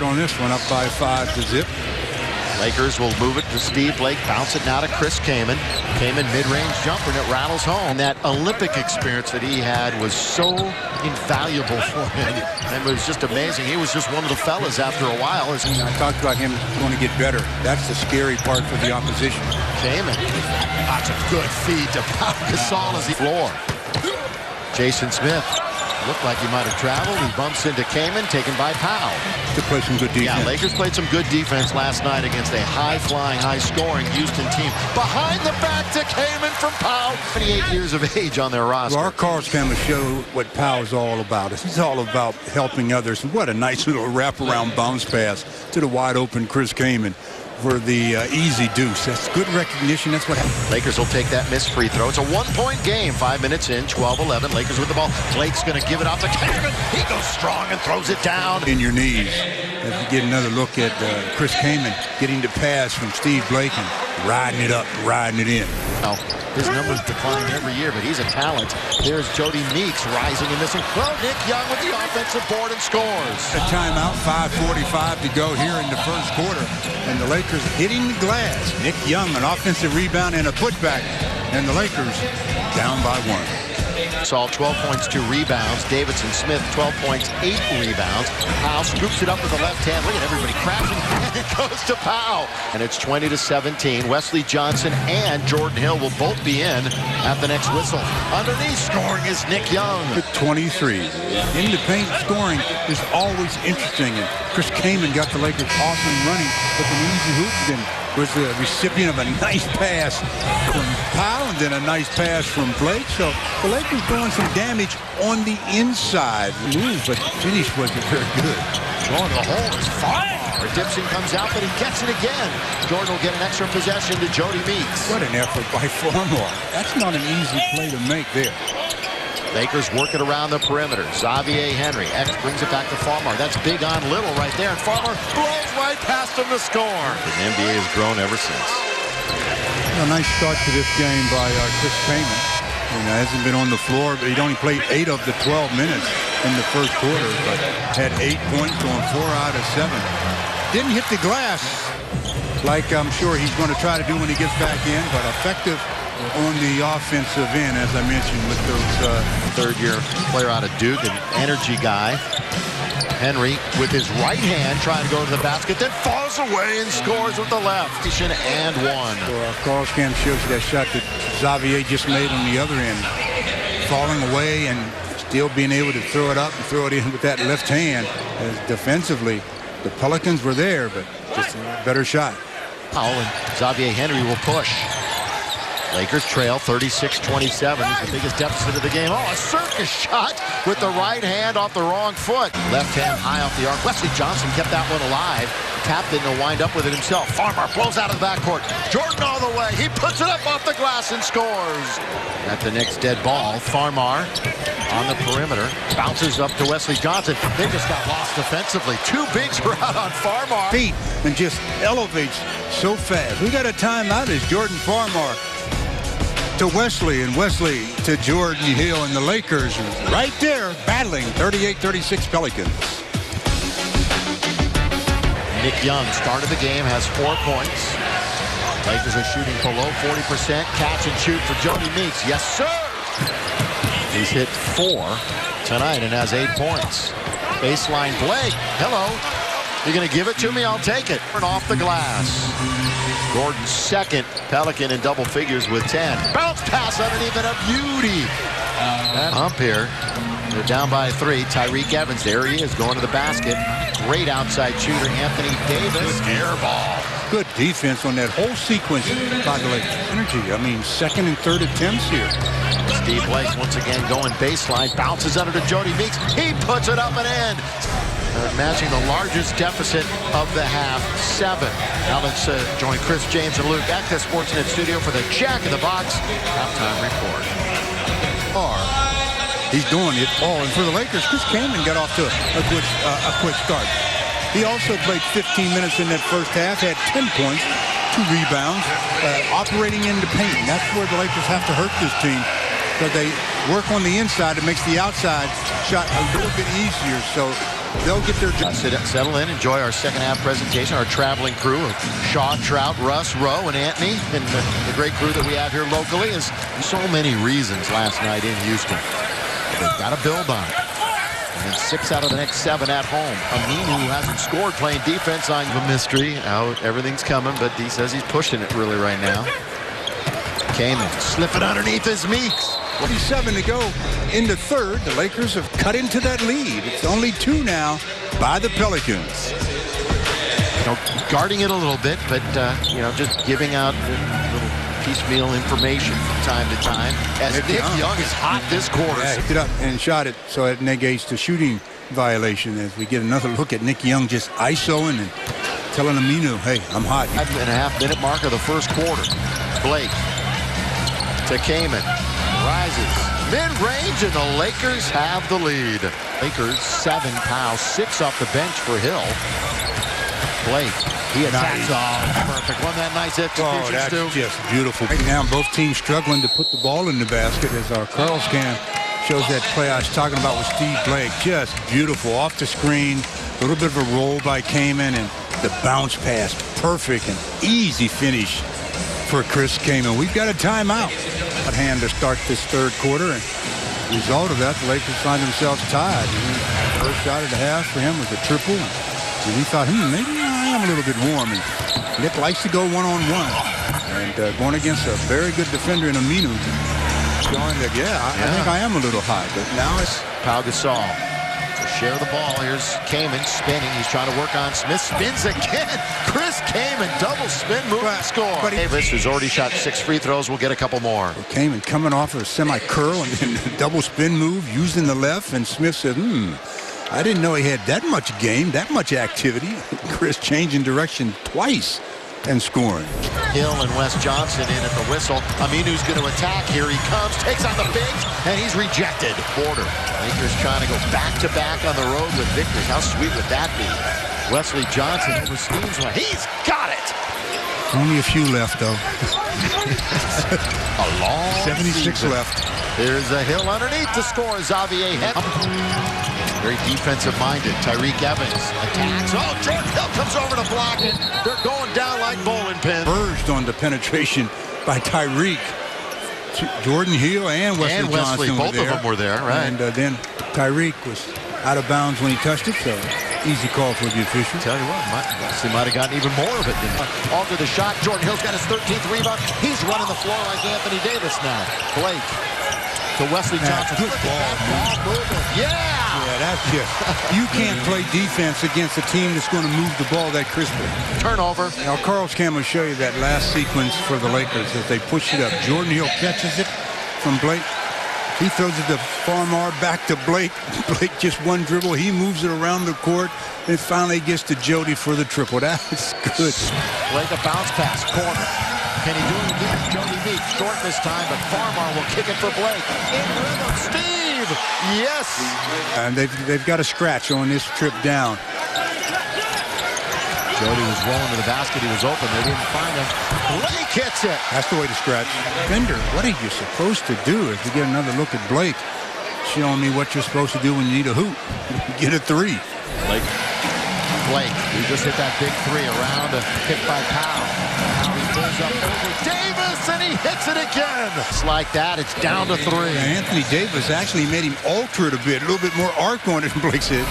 On this one, up by 5-0. Lakers will move it to Steve Blake, bounce it now to Chris Kaman. Kaman mid-range jumper, and it rattles home. And that Olympic experience that he had was so invaluable for him. And it was just amazing. He was just one of the fellas after a while. I talked about him going to get better. That's the scary part for the opposition. Kaman, lots of good feed to Pau Gasol as he floor. Jason Smith. Looked like he might have traveled. He bumps into Kaman, taken by Pau. To play some good defense. Yeah, Lakers played some good defense last night against a high-flying, high-scoring Houston team. Behind the back to Kaman from Pau. 28 years of age on their roster. Well, our calls kind of show what Pau is all about. He's all about helping others. What a nice little wraparound bounce pass to the wide-open Chris Kaman for the easy deuce. That's good recognition. That's what happened. Lakers will take that missed free throw. It's a one-point game. 5 minutes in, 12-11. Lakers with the ball. Blake's going to give it out to Kaman. He goes strong and throws it down. In your knees. As you get another look at Chris Kaman getting the pass from Steve Blake and riding it up, riding it in. Now, his numbers decline every year, but he's a talent. There's Jody Meeks rising and missing. Well, Nick Young with the offensive board and scores. A timeout, 5:45 to go here in the first quarter. And the Lakers hitting the glass. Nick Young, an offensive rebound and a putback. And the Lakers down by 1. Saw 12 points, 2 rebounds. Davidson Smith, 12 points, 8 rebounds. Pau scoops it up with the left hand. Look at everybody crashing. And it goes to Pau. And it's 20-17. Wesley Johnson and Jordan Hill will both be in at the next whistle. Underneath scoring is Nick Young. 23. In the paint scoring is always interesting. And Chris Kaman got the Lakers off and running with an easy hoop. Then was the recipient of a nice pass from Pau and then a nice pass from Blake. So the Lakers doing some damage on the inside move, but the finish wasn't very good. Going to the hole is far. Dipson comes out, but he gets it again. Jordan will get an extra possession to Jody Meeks. What an effort by Farmar. That's not an easy play to make there. Lakers work it around the perimeter. Xavier Henry. X brings it back to Farmar. That's big on Little right there. And Farmar blows right past him to score. The NBA has grown ever since. A nice start to this game by Chris Kaman. Hasn't been on the floor, but he'd only played 8 of the 12 minutes in the first quarter, but had 8 points on 4 out of 7. Didn't hit the glass like I'm sure he's going to try to do when he gets back in, but effective on the offensive end, as I mentioned, with those third-year player out of Duke, an energy guy. Henry with his right hand trying to go to the basket, then falls away and scores with the left. And 1. Well, Carl's cam shows you that shot that Xavier just made on the other end. Falling away and still being able to throw it up and throw it in with that left hand. As defensively, the Pelicans were there, but just a better shot. Powell and Xavier Henry will push. Lakers trail 36-27. The biggest deficit of the game. Oh, a circus shot with the right hand off the wrong foot. Left hand high off the arc. Wesley Johnson kept that one alive. Tapped in to wind up with it himself. Farmar blows out of the backcourt. Jordan all the way. He puts it up off the glass and scores. At the next dead ball, Farmar on the perimeter. Bounces up to Wesley Johnson. They just got lost defensively. 2 bigs were out on Farmar. Feet and just elevates so fast. We got a timeout as Jordan Farmar to Wesley, and Wesley to Jordan Hill, and the Lakers right there battling. 38-36 Pelicans. Nick Young started the game, has 4 points. Lakers are shooting below 40%. Catch and shoot for Jody Meeks. Yes, sir. He's hit 4 tonight and has 8 points. Baseline Blake. Hello. You're going to give it to me? I'll take it. Off the glass. Gordon's second Pelican in double figures with 10. Bounce pass underneath and a beauty. Hump here. They're down by 3. Tyreek Evans, there he is, going to the basket. Great outside shooter, Anthony Davis. Air ball. Good defense on that whole sequence by the Lakers. Energy. I mean, second and third attempts here. Steve Blake once again going baseline. Bounces under to Jody Meeks. He puts it up and in. Matching the largest deficit of the half, 7. Now let's join Chris, James, and Luke at the Sportsnet studio for the Jack in the Box halftime report. He's doing it all. And for the Lakers, Chris Kaman got off to a quick start. He also played 15 minutes in that first half, had 10 points, 2 rebounds, operating in the paint. And that's where the Lakers have to hurt this team, because they work on the inside. It makes the outside shot a little bit easier. So they'll get their job. Settle in, enjoy our second half presentation. Our traveling crew of Sean, Trout, Russ, Rowe, and Anthony, and the great crew that we have here locally. Is so many reasons last night in Houston. They've got to build on it. And then 6 out of the next 7 at home. Aminu, who hasn't scored, playing defense on the mystery. How everything's coming, but he says he's pushing it really right now. Kaman slipping underneath his Meeks. 47 to go in the third. The Lakers have cut into that lead. It's only 2 now by the Pelicans. Guarding it a little bit, but just giving out little piecemeal information from time to time. As Nick Young is hot this quarter. Yeah, picked it up and shot it, so it negates the shooting violation. As we get another look at Nick Young just ISOing and telling Aminu, hey, I'm hot. 5.5 minute mark of the first quarter. Blake to Kaman. Rises mid-range, and the Lakers have the lead. Lakers 7, Powell 6 off the bench for Hill. Blake, he attacks. Oh, perfect. Wasn't that nice execution, that's Stu? just beautiful. Right now, both teams struggling to put the ball in the basket, as our Carl scan shows that play I was talking about with Steve Blake. Just beautiful. Off the screen, a little bit of a roll by Kaman, and the bounce pass. Perfect and easy finish for Chris Kaman. We've got a timeout at hand to start this third quarter, and the result of that, the Lakers find themselves tied. First shot of the half for him was a triple, and he thought, maybe I am a little bit warm. And Nick likes to go one-on-one, and going against a very good defender in Aminu, showing that, I think I am a little high. But now it's Pau Gasol to share the ball. Here's Kaman spinning. He's trying to work on Smith. Spins again. Chris Kaman, double spin move and score. Davis, who's already shot 6 free throws, will get a couple more. Kaman coming off of a semi-curl and then a double spin move using the left, and Smith said, I didn't know he had that much game, that much activity. Chris changing direction twice and scoring. Hill and Wes Johnson in at the whistle. Aminu's going to attack. Here he comes, takes on the bigs, and he's rejected. Porter. Lakers trying to go back-to-back on the road with victories. How sweet would that be? Wesley Johnson over steams one. He's got it! Only a few left, though. A long 76 season. left. There's a Hill underneath to score. Xavier very defensive-minded. Tyreek Evans attacks. Oh, Jordan Hill comes over to block it. They're going down like bowling pins. Urged on the penetration by Tyreek. Jordan Hill and Wesley Johnson both of them were there, right? And then Tyreek was out of bounds when he touched it, so easy call for the official. Tell you what, Wesley might have gotten even more of it. Alter the shot. Jordan Hill's got his 13th rebound. He's running the floor like Anthony Davis now. Blake to Wesley Johnson. Good ball. Yeah, that's just, you can't play defense against a team that's going to move the ball that crisply. Turnover. Now, Carl's Cam will show you that last sequence for the Lakers as they push it up. Jordan Hill catches it from Blake. He throws it to Farmar, back to Blake. Blake just one dribble. He moves it around the court and finally gets to Jody for the triple. That's good. Blake a bounce pass, corner. Can he do it again? Jody Meeks, short this time, but Farmar will kick it for Blake. In rhythm, Steve! Yes! And they've got a scratch on this trip down. Jody was rolling to the basket. He was open. They didn't find him. Blake hits it. That's the way to scratch. Bender, what are you supposed to do? If you get another look at Blake, showing me what you're supposed to do when you need a hoop. Get a 3. Blake, he just hit that big 3 around a hit by Powell. Now he goes up over Davis, and he hits it again. It's like that. It's down to 3. Anthony Davis actually made him alter it a bit, a little bit more arc on it than Blake said.